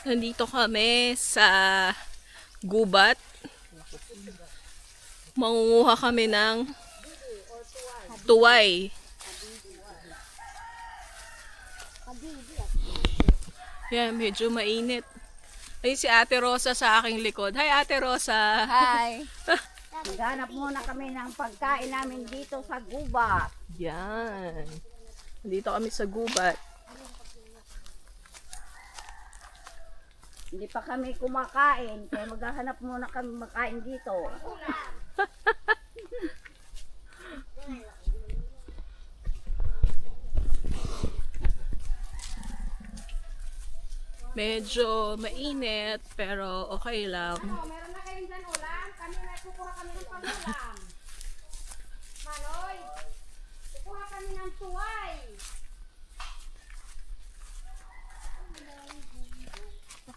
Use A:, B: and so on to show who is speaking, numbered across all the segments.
A: Nandito kami sa gubat. Mangunguha kami ng tuway. Yan, medyo mainit. Ay, si Ate Rosa sa aking likod. Hi, Ate Rosa.
B: Hi! Maghanap muna kami ng pagkain namin dito sa gubat.
A: Yan. Nandito kami sa gubat.
B: Hindi pa kami kumakain, kaya maghahanap muna kami makain dito.
A: Medyo mainit, pero okay lang.
B: Meron na kayong dyan ulam? Kami na kukuha kami ng pangulam. Manoy, kukuha kami ng tuway.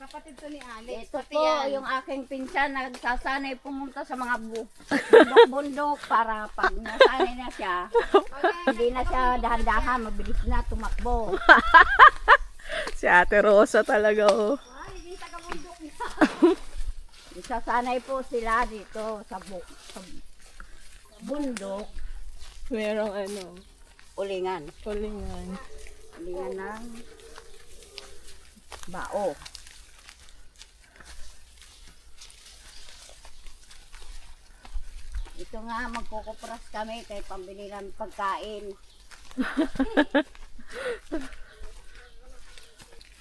C: Kapatid to ni Alex.
B: Ito
C: Pati
B: po
C: yan.
B: yung aking pinsan nagsasanay pumunta sa mga bundok para pag nasanay na siya, hindi na siya dahan-dahan, mabilis na tumakbo.
A: Si Ate Rosa talaga, oh.
B: Ay, hindi taga-bundok na. Isasanay po sila dito sa bundok,
A: Merong
B: ulingan.
A: tulingan.
B: Ulingan ng bao. Ito nga, magkukupras kami kay pambili ng pagkain.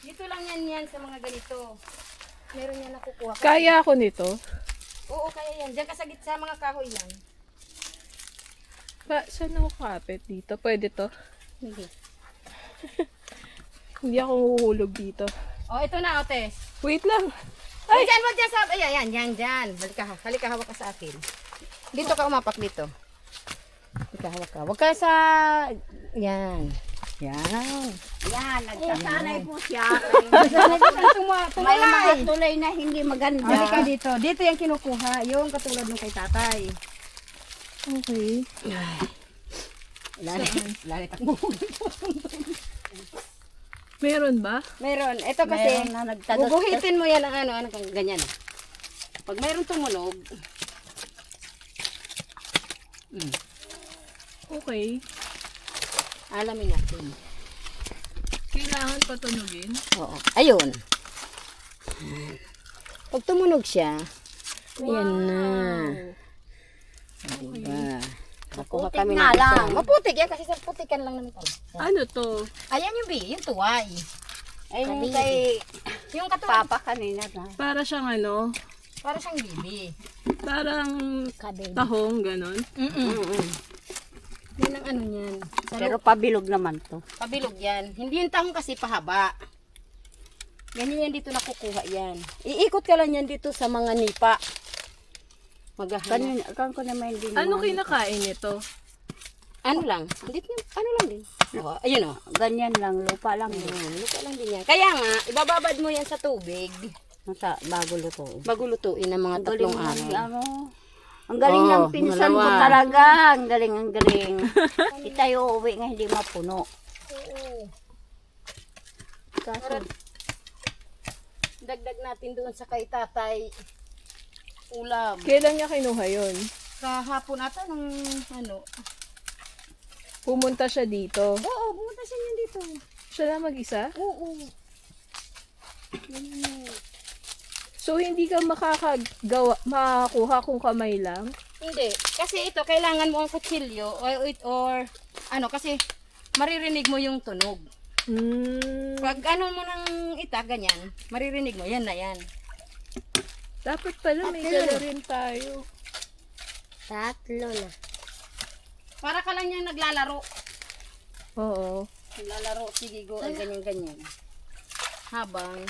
C: Dito lang yan sa mga ganito. Meron yan nakukuha.
A: Kaya ako nito.
C: Oo, kaya yan. Diyan ka sa gitsa mga kahoy lang.
A: Saan ako kapit dito? Pwede to?
C: Hindi.
A: Hindi ako huhulog dito.
C: Oh, ito na, Otes.
A: Wait lang.
C: Ay, dyan, wag dyan sa... Ayan, dyan. Halika, hawak ka sa akin. Dito ka umapak dito. Halika, hawak ka. Wag ka sa... Yan. Yan.
B: Yan, nagsasanay po siya.
C: Tulay.
B: May mga tulay na hindi maganda.
C: Halika dito. Dito yung kinukuha. Yung katulad nung kay tatay.
A: Okay.
C: Lalit mo.
A: Meron ba?
C: Meron. Ito kasi,
B: Meron na nagtagas.
C: guguhitin mo yan ang ano kang ganyan. Pag mayroong tumunog,
A: Okay.
C: alamin natin.
A: Kailangan patunugin.
C: Oo. Ayun. Pag tumunog siya, ayan na. Diba? Nakuha
B: Maputik
C: kami
B: nga
C: ng
B: lang.
C: isa. Maputik yan kasi sa putikan lang naman tayo.
A: Ano to?
C: Ayan yung yung tuway.
B: Ay, yung kay
C: Yung katulad,
B: Papa kanina na.
A: Para siyang
C: para siyang bibi.
A: parang tahong, ganon.
C: Yan ang ano niyan.
B: Pero pabilog naman to.
C: Pabilog yan. Hindi yung tahong kasi pahaba. Ganyan yan dito nakukuha yan. Iikot ka lang yan dito sa mga nipa. Maghahanap.
B: Kanina, ko naman hindi
A: Ano
B: naman.
A: kinakain nito?
C: Ano lang? Dito yung, ano lang din. Oh, ayun oh.
B: Ganyan lang, lupa lang.
C: Lupa lang din yan. Kaya nga, ibababad mo yan sa tubig
B: Nasa bago luto.
C: bago lutuin ng mga tatlong
B: Galing ng
C: araw.
B: Ang galing
C: Oh,
B: ng pinsan ko
C: malawa.
B: talaga. Ang galing. Di tayo uuwi nga hindi mapuno. Kaso,
C: Para dagdag natin doon sa kay tatay ulam.
A: Kailan niya kinuha yun?
C: Kahapon ata ng ano.
A: Pumunta siya dito.
C: Oo, bumunta siya niyan dito.
A: Siya lang mag-isa?
C: Oo.
A: So, hindi ka makakuha kung kamay lang?
C: Hindi. Kasi ito, kailangan mo ang kutsilyo or ano, kasi maririnig mo yung tunog. Pag ano mo ng ita, ganyan, maririnig mo, yan na yan.
A: Dapat pala may dala rin tayo.
C: Tatlo na. Para ka lang yung naglalaro.
A: Oo.
C: Naglalaro, sige go, ay ganyan-ganyan. Habang,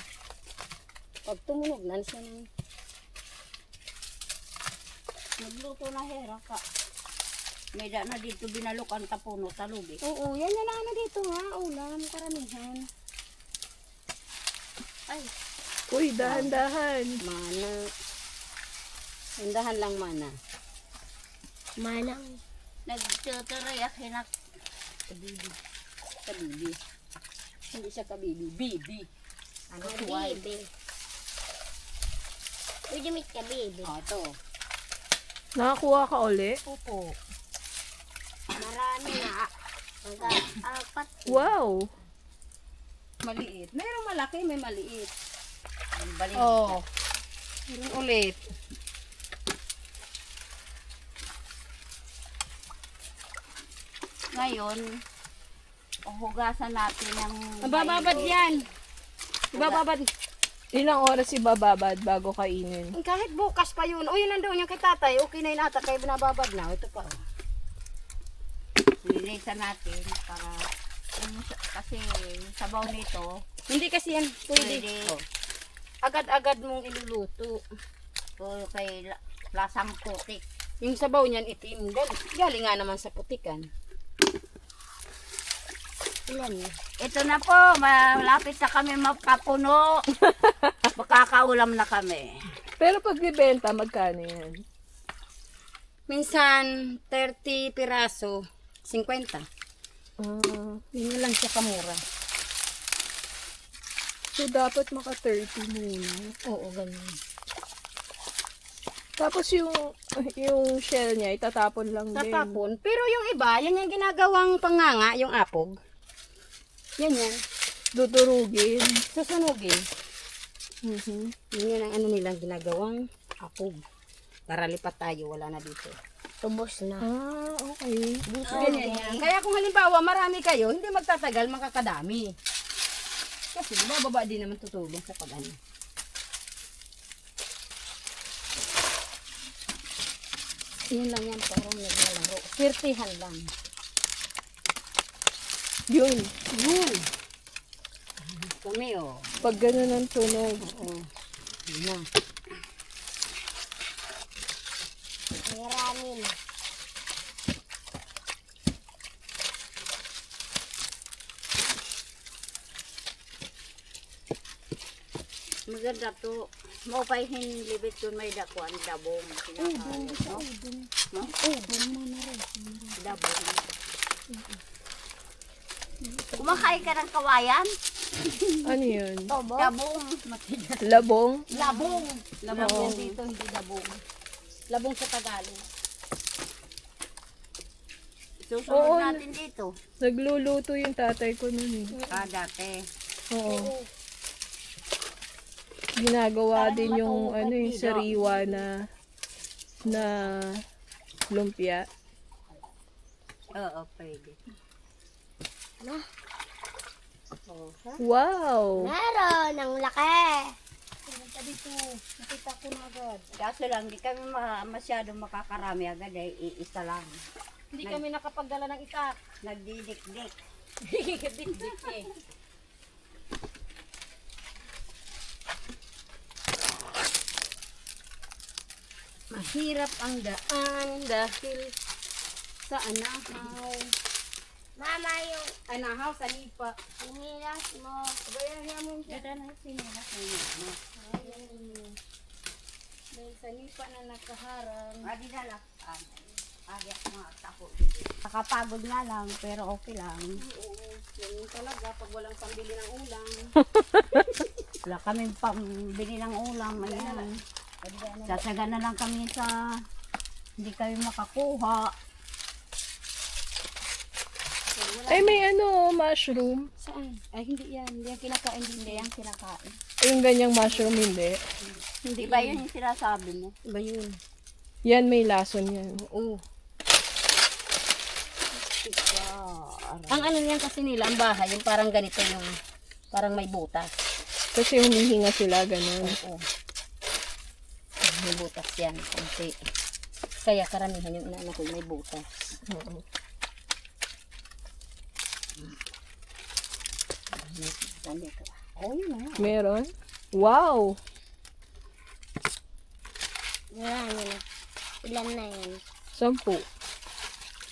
C: pag tumunog na siya ng...
B: nagluto na hera ka. May na dito binalukan tapuno sa lubi.
C: Oo, yan na lang na dito ha, ulam, karamihan. Ay,
A: Uy, dahan-dahan.
C: mana. Hindahan lang mana. Manang.
B: Nagtutuloy ako hinak.
C: Kabibi. Kabibi. Hindi siya kabibi, bibi.
B: Ano tuway?
D: Baby. Pwede meet ka, baby.
B: Oh, ito.
A: Nakakuha ka uli?
B: Opo.
D: Marami na. Apat.
A: Wow!
C: Maliit. Mayroong malaki, may maliit.
B: Ang balik.
C: Oh. Meron ulit.
B: Ngayon, hugasan natin ng...
C: Mabababad yan. Mabababad.
A: Ilang oras ibababad bago kainin?
C: Kahit bukas pa yun. O yun nandoon yung kay tatay. Okay na yun ata. Kaya binababad na. Ito pa.
B: Lilisan natin para... Kasi yung sabaw nito,
C: Hindi kasi yan pwede.
B: pwede
C: Oh. Agad-agad mong iluluto.
B: ito kay lasang putik.
C: Yung sabaw niyan itim. Galing nga naman sa putikan.
D: Ilan?
B: Ito na po, malapit na kami makapuno. Makakaulam na kami.
A: Pero pag bibenta, magkano yan?
C: Minsan 30 piraso, 50. Yun na lang siya kamura.
A: So, dapat maka 30 muna.
C: Oo, ganyan.
A: Tapos yung shell niya, itatapon lang din.
C: Tatapon. Pero yung iba, yan yung ginagawang panganga, yung apog. Yan yan.
A: Dudurugin.
C: Sasunugin.
A: Mhm.
C: Yan ang ano nilang ginagawang apog. Para lipat tayo, wala na dito.
D: Ubos na.
A: Ah, okay.
C: Ganyan yan. Kaya kung halimbawa marami kayo, hindi magtatagal, makakadami. Kasi bababa din naman tutulong sa pag-ano. Yan lang yan, parang naglalaro. Sirtihan lang.
A: Yun.
C: Yun. Kami
A: Pag ganun ang tunog.
C: Oo. Yun na.
D: Marami na.
B: Maganda to. Maupay hinlibit yun may dakuan, dabong. Kinakain, no? Dabong. Kumakain ka ng kawayan?
A: Ano yun?
B: Dabong.
A: Labong?
B: Labong.
C: Labong
A: Oo.
C: yan dito, hindi labong. Labong sa Tagalog.
B: Susunod
A: Oo.
B: natin dito.
A: Nagluluto yung tatay ko nun eh.
B: Dati.
A: Oo. Ginagawa din yung ano yung sariwa na lumpia.
B: Oo, pwede.
A: Wow!
D: Meron, ang laki.
C: Nakita ko na agad.
B: Kaso lang, di kami masyado makakarami agad eh. Iisa lang.
C: Hindi kami nakapagdala ng itak.
B: Nagdidikdik.
C: Dik-dik eh. Mahirap ang daan dahil sa anahaw.
D: Mama, yung
C: Anahaw sa lipa.
D: sinilas mo.
C: Bayahin mo siya.
B: Ganda na sinilas na yun.
C: May sa lipa na nakaharang.
B: Adi na lang. Adi ako mga tako dito. Nakapagod nga lang, pero okay lang.
C: Oo, yan talaga pag walang pambili ng ulam.
B: Wala kami pambili ng ulam. Ayan. Sasaga na lang kami sa hindi kami makakuha.
A: Ay, may ano, mushroom.
C: Saan? Ay, hindi yan. Hindi yan kinakain. Hindi yan kinakain.
A: Yung ganyang mushroom, hindi.
C: Hindi
B: Di ba yun yung sinasabi mo?
C: Iba yun.
A: Yan, may lason yan.
C: Oo. Ang ano yan kasi nila, ang bahay, yung parang ganito yung, parang may butas.
A: Kasi humihinga sila, ganun.
C: Oo. May butas yan, konti. Kaya karamihan yung inaano ko, may butas.
A: Oo.
C: Oh, yun na.
A: Meron? Wow!
D: Marami na. Ilan na yan?
A: 10.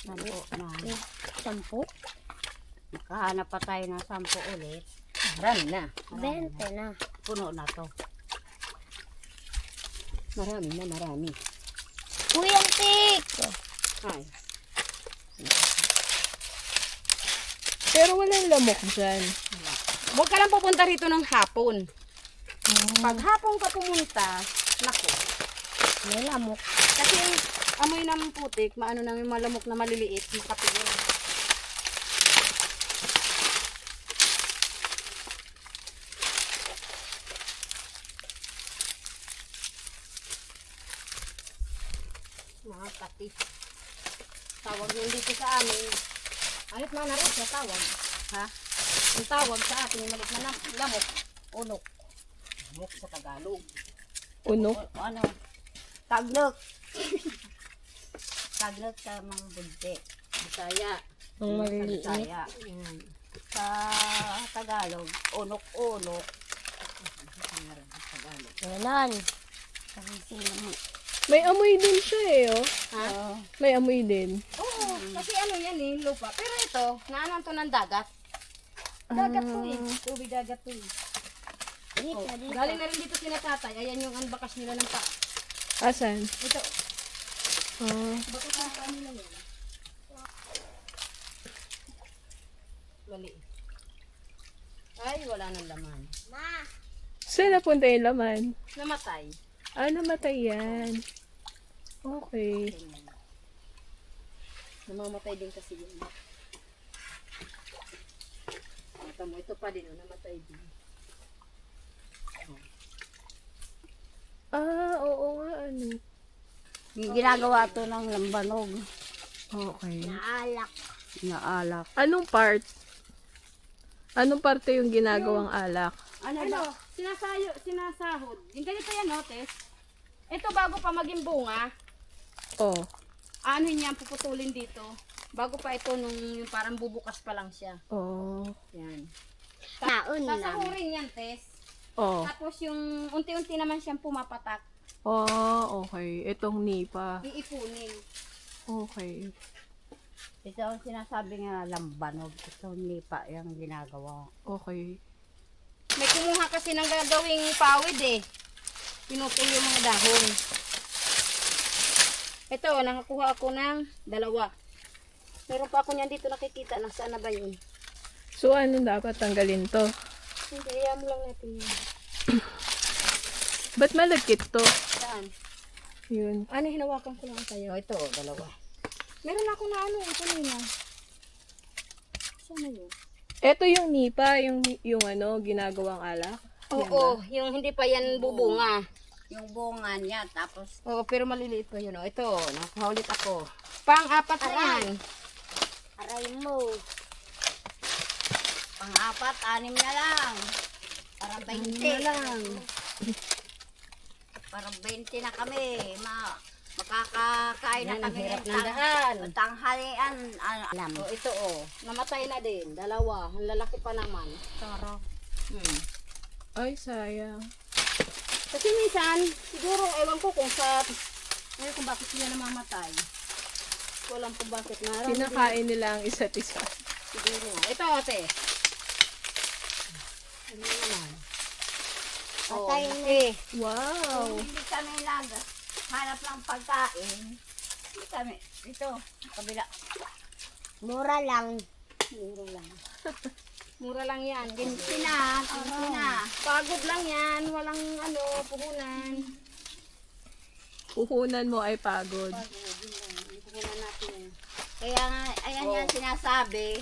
B: Sampo na.
C: 10?
B: Nakahanap pa tayo ng 10 ulit.
C: Marami na.
D: 20 na.
B: Puno na to.
C: Marami na, marami.
D: Kuya Tik!
C: Ay.
A: Pero walang lamok dyan.
C: Huwag ka lang pupunta rito ng hapon. Pag hapon ka pumunta, naku.
D: May lamok.
C: Kasi yung amoy ng putik, maano na yung malamok na maliliit, makapigil. Mga kati. Tawag yun dito sa amin. Alit na naroon siya tawag. Ha? Ang tawag sa atin, yung malit na lamok. Unok. Unok sa Tagalog.
A: Unok.
B: O, ano? Taglok. Taglok sa mga bunti.
C: Bisaya.
A: Ang
B: Sa
A: maliliit.
B: Bisaya. Sa Tagalog, unok-unok.
D: Ganon. Sabi sila mo.
A: May amoy din siya eh, oh.
C: Ha?
A: May amoy din.
C: Oo, kasi ano yan eh, lupa. Pero ito, naanan to ng dagat. Dagat to eh. Tubig dagat to eh.
D: Dito,
C: Oh,
D: dito.
C: galing na rin dito sina tatay. Ayan yung ang bakas nila ng pa.
A: Asan?
C: Ito,
A: Ah,
C: bakas ng pa nila yan. Wali. Ay, wala nang laman.
D: Ma.
A: saan napunta yung laman?
C: Namatay.
A: Ah, namatay yan. Okay.
C: Namamatay din kasi yun. Mata mo, ito pa din, oh, namatay din.
A: Ah, oo nga, ano.
B: Yung ginagawa to ng lambanog.
A: Okay.
D: Naalak.
B: Naalak.
A: Anong part? Anong parte yung ginagawang alak?
C: Ano, sinasahod. Yung ganito yan, notice. Ito bago pa maging bunga,
A: Oh.
C: ano niya, puputulin dito. Bago pa ito, nung yung parang bubukas pa lang siya.
A: Oh.
C: Yan.
D: Taon lang.
C: Sasahurin yan, Tess.
A: Oh.
C: Tapos yung unti-unti naman siyang pumapatak.
A: Oh, okay. Itong nipa.
C: Iipunin.
A: Okay.
B: Ito ang sinasabi nga lambanog. Ito hindi pa yung ginagawa.
A: Okay.
C: May kumuha kasi ng gagawing pawid eh. Pinutol yung mga dahon. Ito, nakakuha ako ng 2. Meron pa ako niyan dito nakikita. Nasaan na ba yun?
A: So, ano dapat tanggalin to?
C: Hindi, ayan lang natin yun.
A: Ba't malagkit to?
C: Saan?
A: Yun.
C: Ano, hinawakan ko lang sa'yo. Ito, 2. Meron ako na ano, ito na. Saan na yun?
A: Ito yung nipa, yung ano, ginagawang alak.
C: Oo, yung hindi pa yan bubunga.
B: Yung bunga niya, tapos
C: Oo, pero maliliit pa yun. Oh. Ito, nakahaulit ako. Pang-4 na yan.
D: Aray mo.
B: pang-4, 6 na lang. Parang 20.
C: Na lang.
B: Parang 20 na kami. Makakakain na
C: Yan, ang
B: kami
C: hirap
B: ng
C: ng daan.
B: tanghalian.
D: Alam.
C: Oh, ito namatay na din. 2. Ang lalaki pa naman.
B: Sarap.
A: Ay, sayang.
C: Kasi minsan, siguro, ewan ko kung kung bakit sila namamatay. Walang po bakit na.
A: Kinakain nila ang isa't isa.
C: Siguro. Ito, ate. Ano naman?
D: Patay na.
A: Wow!
B: Hindi kami hanap ng pagkain. Hindi kami. Ito, kabila.
D: Mura lang.
C: Mura lang. Mura lang yan.
B: Ginti na.
C: Pagod lang yan. Walang puhunan.
A: Puhunan mo ay pagod.
C: Puhunan natin yan.
B: Kaya nga, ayan yan sinasabi.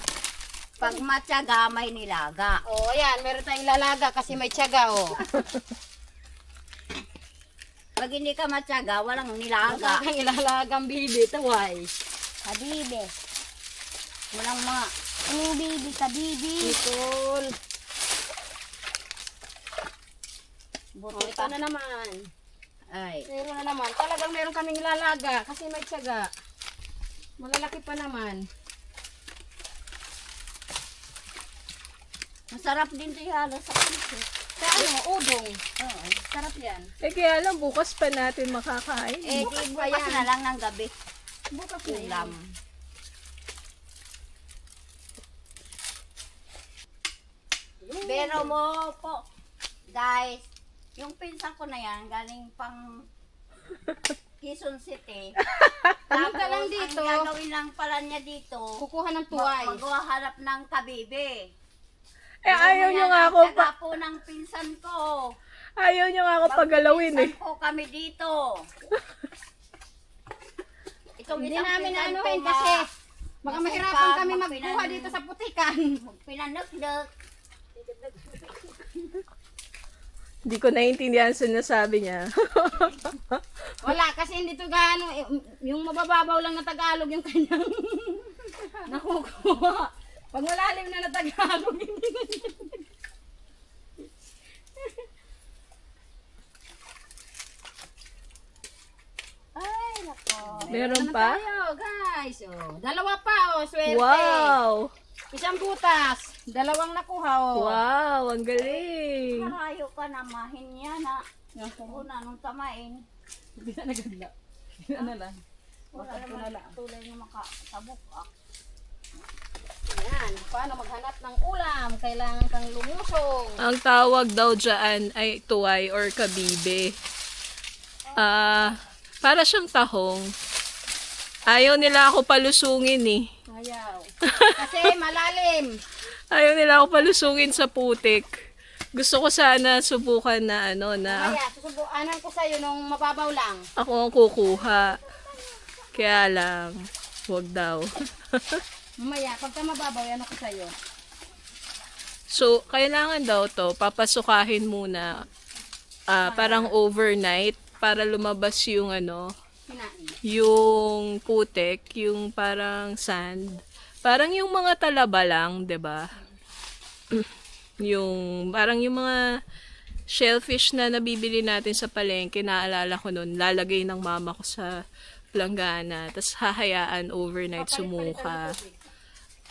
B: Pag matyaga, may nilaga.
C: Oh, ayan. Meron tayong lalaga kasi may tiyaga, oh.
B: Pag hindi ka matyaga, walang nilaga.
C: Ang ilalagang bibi. Taway.
D: Kabibi.
B: Walang mga...
D: Anong bibi? Kabibi.
C: Nicole.
B: Buto
C: Oh, ito
B: pa.
C: na naman.
B: Ay.
C: Meron na naman. Talagang meron kaming ilalaga kasi may tiyaga. Malalaki pa naman.
B: Masarap din ito ihalo sa kanto.
C: Sa udong.
B: Oo.
C: Sarap yan.
A: Eh, kaya lang, bukas pa natin makakain.
B: Eh, di bukas na lang ng gabi.
C: Bukas na yan.
B: Ulam. Pero mo po, guys, yung pinsan ko na yan, galing pang Quezon City.
C: Pumunta lang
B: Tapos,
C: dito.
B: ang gagawin lang pala niya dito,
C: Kukuha ng tuway.
B: maghaharap ng kabibe.
A: ayaw nyo nga ako pa.
B: Taga po ng pinsan ko.
A: Ayaw nyo nga ako pagalawin eh.
B: Pinsan ko kami dito. Itong
C: Hindi
B: isang
C: namin
B: pinsan
C: anuhin
B: ko,
C: kasi baka
B: Kasi
C: mahirapan
B: pag
C: kami
B: magpinan-
C: magkuha dito sa putikan.
B: Pinanagdag.
A: Hindi ko naiintindihan sa nasabi niya.
C: Wala, kasi hindi to gaano, yung mabababaw lang na Tagalog yung kanyang nakukuha. Pag malalim na na Tagalog, hindi na niya. Ay, nako.
A: Meron
C: Ano
A: pa?
C: tayo, guys. Oh, dalawa pa, oh, swerte.
A: Wow!
C: Isang butas, dalawang nakuha, oh.
A: Wow, ang galing.
B: Marayo ka na mahin yan na. Una nung tamain.
C: Hindi na naganda. Hindi na lang.
B: Wala naman tulay na makatabok.
C: Ayan, paano maghanap ng ulam? Kailangan kang lumusong.
A: Ang tawag daw dyan ay tuway or kabibe. Para siyang tahong. Ayaw nila ako palusungin eh.
C: Ayaw. Kasi malalim.
A: Ayaw nila ako palusungin sa putik. Gusto ko sana subukan na
C: Kaya, susubuanan ko sa'yo nung mababaw lang.
A: ako ang kukuha. Kaya lang, wag daw.
C: Mamaya, pagka mababaw, ano ko sa'yo?
A: So, kailangan daw to, papasukahin muna. Parang overnight para lumabas yung
C: Hinain.
A: yung putik, yung parang sand. Parang yung mga talaba lang, 'di ba? Yung parang yung mga shellfish na nabibili natin sa palengke, naalala ko noon, lalagay ng mama ko sa planggana, tapos hahayaan overnight sumuka.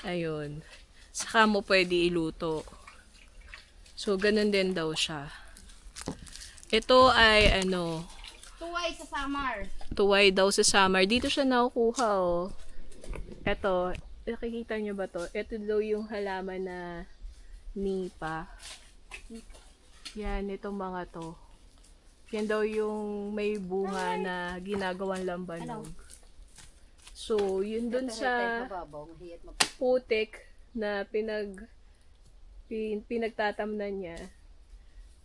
A: Ayun. Saka mo pwede iluto. So, ganun din daw siya. Ito ay
C: Tuway sa summer.
A: tuway daw sa summer. Dito siya nakukuha, oh. Ito, nakikita nyo ba to? Ito daw yung halaman na nipa. Yan, itong mga to. Yan daw yung may bunga na ginagawang lambanog. So, yun dun sa
C: Mababaw, mahiyat
A: putik na pinagtatamnan niya.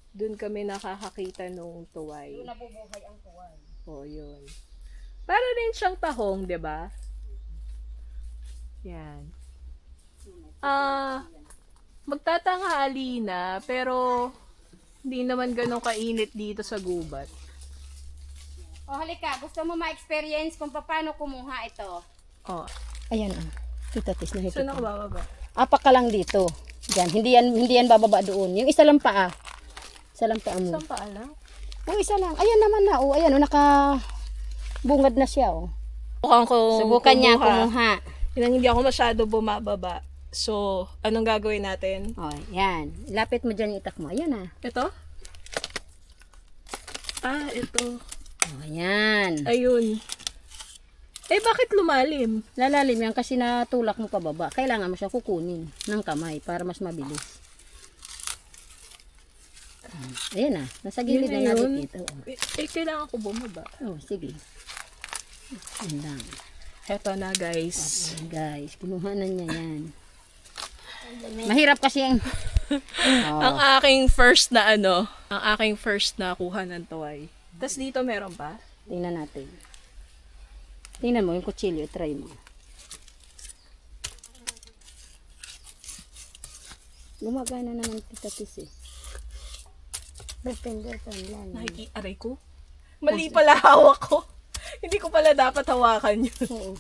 A: Dun kami nakakakita nung tuway.
C: nabubuhay ang tuway.
A: Oh, yun. Para rin siyang tahong, 'di ba? Yan. Magtatanghali na, pero hindi naman ganun kainit dito sa gubat.
C: O halika, gusto mo ma-experience kung paano kumuha ito?
A: Oh,
C: Ayan Titatis na
A: saan ako bababa?
C: Apak ka lang dito. Diyan, hindi yan bababa doon. Yung isa lang paa. Isa lang paa mo.
A: Saan pa alam?
C: Yung isa lang. Ayan naman na. Oh, ayan, naka bungad na siya, oh.
A: Subukan ko
C: Subukan niya kumuha.
A: Yun, hindi ako masyado bumababa. So, anong gagawin natin?
C: Oh, yan. Lapit mo dyan yung itak mo. Ayan na.
A: Ito? Ito.
C: Oh, ayan.
A: Ayun. Bakit lumalim?
C: Lalalim yan kasi natulak mo pababa. Kailangan mo siya kukunin ng kamay para mas mabilis. Ayan na. Nasa gilid
A: Yun
C: na
A: yun.
C: nakikita. Oh.
A: Kailangan ko bumaba.
C: Oh, sige. Yan lang.
A: Eto na, guys.
C: Ayan, guys, kinuha na niya yan. Mahirap kasi yung...
A: Ang aking first na kuha ng tuway. Tapos dito meron pa?
C: Tingnan natin. Tingnan mo yung kutsilyo. Try mo. Gumagana naman titatis eh. Depende sa lang.
A: Aray ko. Mali pala hawak ko. Hindi ko pala dapat hawakan yun.
C: Oo.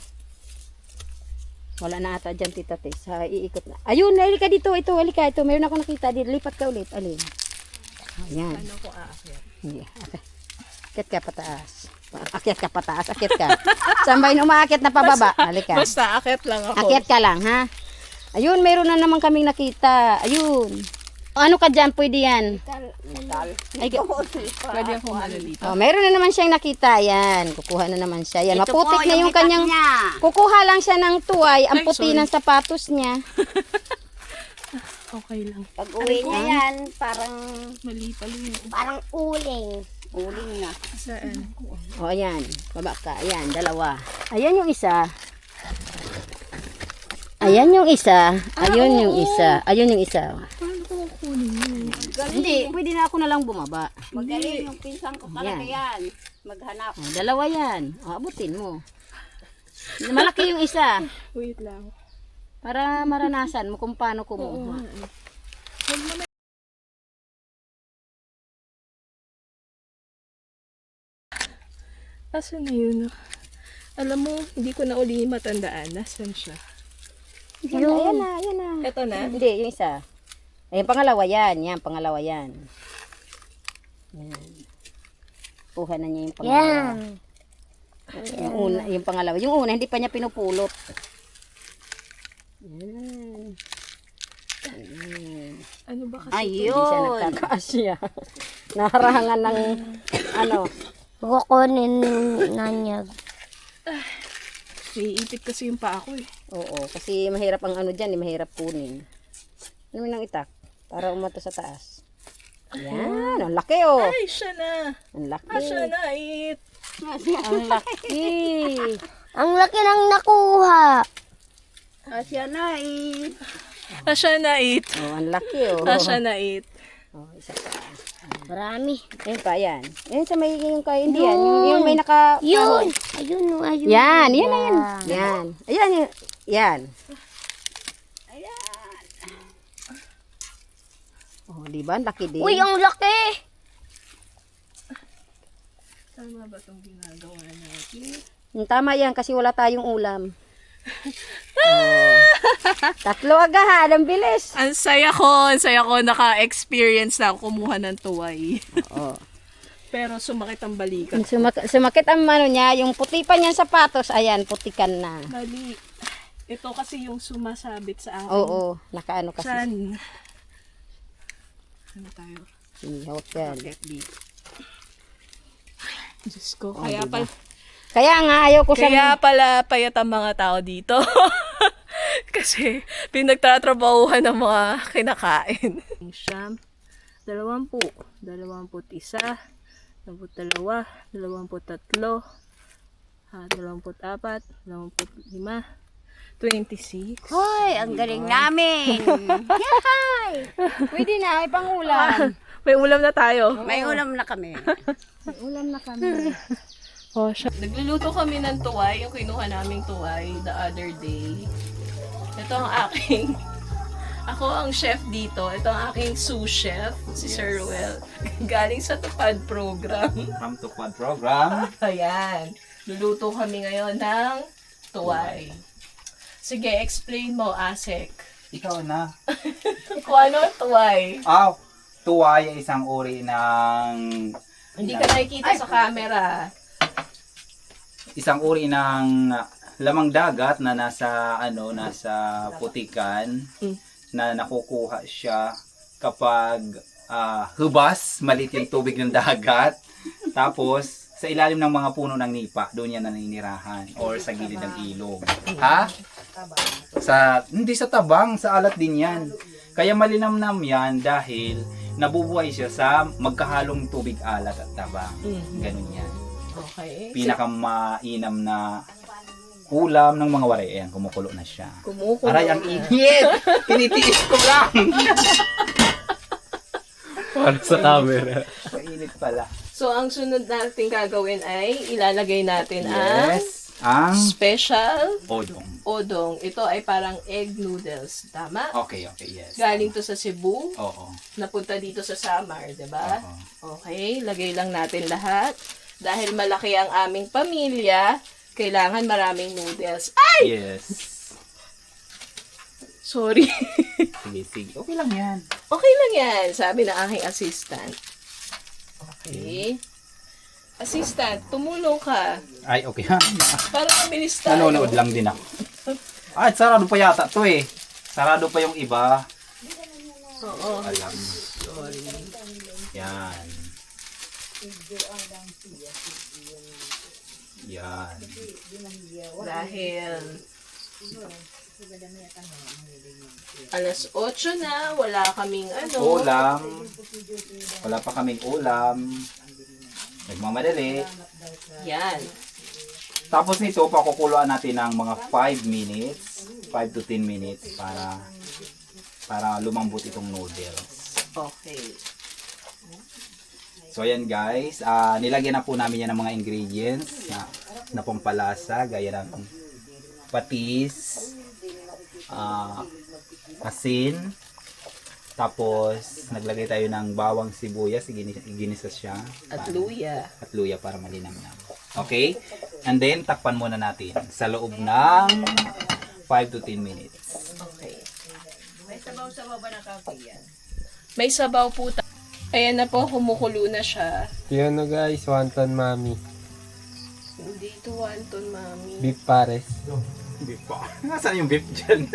C: Wala na ata dyan titatis. Iikot na. Ayun, halika dito. Ito, halika. Ito, meron ako nakita dito. Lipat ka ulit. Alin? Ayan.
A: Ano ko aakyat?
C: Hindi. Akyat ka pataas. Akyat ka pataas. Akyat ka. Sambay na umaakyat na pababa. Halika.
A: Basta akyat lang ako.
C: Akyat ka lang, ha? Ayun, meron na naman kaming nakita. Ayun. Ano ka dyan? Pwede yan. Ay,
A: Pwede ako ano dito.
C: oh, meron na naman siyang nakita. Yan. Kukuha na naman siya. Yan.
B: Ito po
C: Maputik na yung
B: itak
C: kanyang...
B: niya.
C: Kukuha lang siya ng tuway. Ang
A: Ay,
C: puti
A: sorry.
C: ng sapatos niya.
A: Okay lang.
B: Pag uwi niya yan, parang
A: Mali pala yun.
D: Parang uling.
B: uling na.
A: Saan?
C: O, ayan. Baba ka. Ayan, dalawa. Ayan yung isa. Ayan yung isa. Ayun yung isa. Ayun yung isa.
A: Paano
C: Hindi, pwede na ako na lang bumaba.
B: Magaling yung pinsan ko talaga
C: Yan.
B: yan. Maghanap.
C: Oh, dalawa yan. O, abutin mo. Malaki yung isa.
A: Wait lang.
C: Para maranasan mo kung paano kumuha.
A: Asan na yun? Alam mo, hindi ko na uli matandaan. Nasaan siya?
C: Ayan na, ayan na.
A: Ito na.
C: Hindi, yung isa. Ayan, pangalawa yan. Yan, pangalawa yan. Yan. Kuha na niya yung pangalawa.
D: Yan.
C: Yung una, yung pangalawa. Yung una, hindi pa niya pinupulot. Yan. Yan.
A: Ano ba kasi?
C: Ayun. Hindi siya nagkakasya. Naharangan ng ano.
D: Kukunin yung nanyag.
A: Naiipit kasi yung paa ko eh.
C: Oo, kasi mahirap ang ano dyan, mahirap kunin. Ano mo nang itak? Para umato sa taas. Yan, ang laki oh.
A: Ay, siya na.
C: Ang laki.
A: Siya na. It.
C: Ang laki.
D: Ang laki ng nakuha.
B: Asya na eh.
A: Siya na. It.
C: Oh, ang laki oh.
A: Siya na. It.
C: Oh, isa pa.
D: Marami.
C: Ayun pa, yan. Ayun sa may yung kay hindi yan. Yung may naka...
D: Yun. Ayun, ayun.
C: Yan, yan na yan. Yan. Ayan, yan. Yan. Oh, di ba? Ang laki din.
D: Uy, ang laki.
A: Tama ba itong ginagawa natin?
C: Tama yan kasi wala tayong ulam. Oh. Tatlo agad, ang bilis.
A: Ang saya ko. Ang saya ko. Naka-experience na ako kumuha ng tuway.
C: Oo.
A: Pero sumakit ang balikat.
C: Sumakit ang ano niya, yung puti pa niyang sapatos, ayan, putikan na.
A: Mali. Ito kasi yung sumasabit sa akin.
C: Oo, nakaano kasi.
A: San? Ano tayo?
C: Ihawak yan.
A: Diyos ko. Kaya pala,
C: Kaya nga, ayaw ko
A: kaya pala payat ang mga tao dito. Kasi pinagtatrabahuhan ng mga kinakain. Siyam, 20, 21, 22, 23, 24, 25, 26.
B: Hoy, ang galing namin.
C: Pwede na, ay pangulam.
A: May ulam na tayo.
B: May ulam na kami.
C: Ulam na kami.
A: Oh, siya. Nagluluto kami ng tuway, yung kinuha naming tuway the other day. Ito ang aking, ako ang chef dito. Ito ang aking sous chef, si Sir Ruel. Galing sa Tupad program.
E: From Tupad program.
A: Ayan. Luluto kami ngayon ng tuway. Sige, explain mo, Asek.
E: Ikaw na.
A: Kung ano ang tuway.
E: Tuway ay isang uri ng
A: Hindi ka nakikita sa camera.
E: isang uri ng lamang dagat na nasa putikan na nakukuha siya kapag hubas, maliit yung tubig ng dagat. Tapos sa ilalim ng mga puno ng nipa, doon yan naninirahan or sa gilid ng ilog. Ha? Hindi sa tabang, sa alat din yan. Kaya malinamnam yan dahil nabubuhay siya sa magkahalong tubig, alat at tabang. Ganun yan.
A: Okay.
E: Pinakamainam na ulam ng mga waray. Ayan, kumukulo na siya.
A: Kumukulo.
E: Aray, ang init! Tinitiis ko lang!
F: Para sa camera.
E: Mainit pala.
A: So, ang sunod natin gagawin ay ilalagay natin ang
E: Yes. Ang
A: special
E: odong.
A: odong. Ito ay parang egg noodles. Tama?
E: Okay, yes.
A: Galing to sa Cebu.
E: Oo.
A: Napunta dito sa Samar, di ba?
E: Oo.
A: Okay, lagay lang natin lahat. Dahil malaki ang aming pamilya, kailangan maraming noodles. Ay!
E: Yes.
A: Sorry.
E: Sige. Okay lang yan.
A: Okay lang yan, sabi ng aking assistant. Okay. Assistant, tumulong ka.
E: Ay, okay ha.
A: Para mabilis tayo.
E: Nanonood lang din ako. Ay, sarado pa yata to eh. Sarado pa yung iba.
A: Oo.
E: Alam. Sorry. Yan. Yan.
A: Dahil alas 8 na, wala kaming
E: Ulam. Wala pa kaming ulam. Nagmamadali.
A: Yan.
E: Tapos nito, pakukuluan natin ng mga 5 minutes. 5 to 10 minutes para lumambot itong noodles.
A: Okay.
E: So ayan guys, nilagyan na po namin yan ng mga ingredients na pampalasa, gaya ng patis, asin, tapos naglagay tayo ng bawang sibuyas, ginisa siya.
A: At luya.
E: At luya para malinamnam. Okay? And then takpan muna natin sa loob ng 5 to 10 minutes.
A: Okay.
C: May sabaw-sabaw ba na kape yan?
A: May sabaw po. Ayan na po, kumukulo na siya.
F: Yun na guys, wonton mami.
A: Hindi ito wonton, mami.
F: Beef pares.
E: Beef pa. Nasaan yung beef dyan?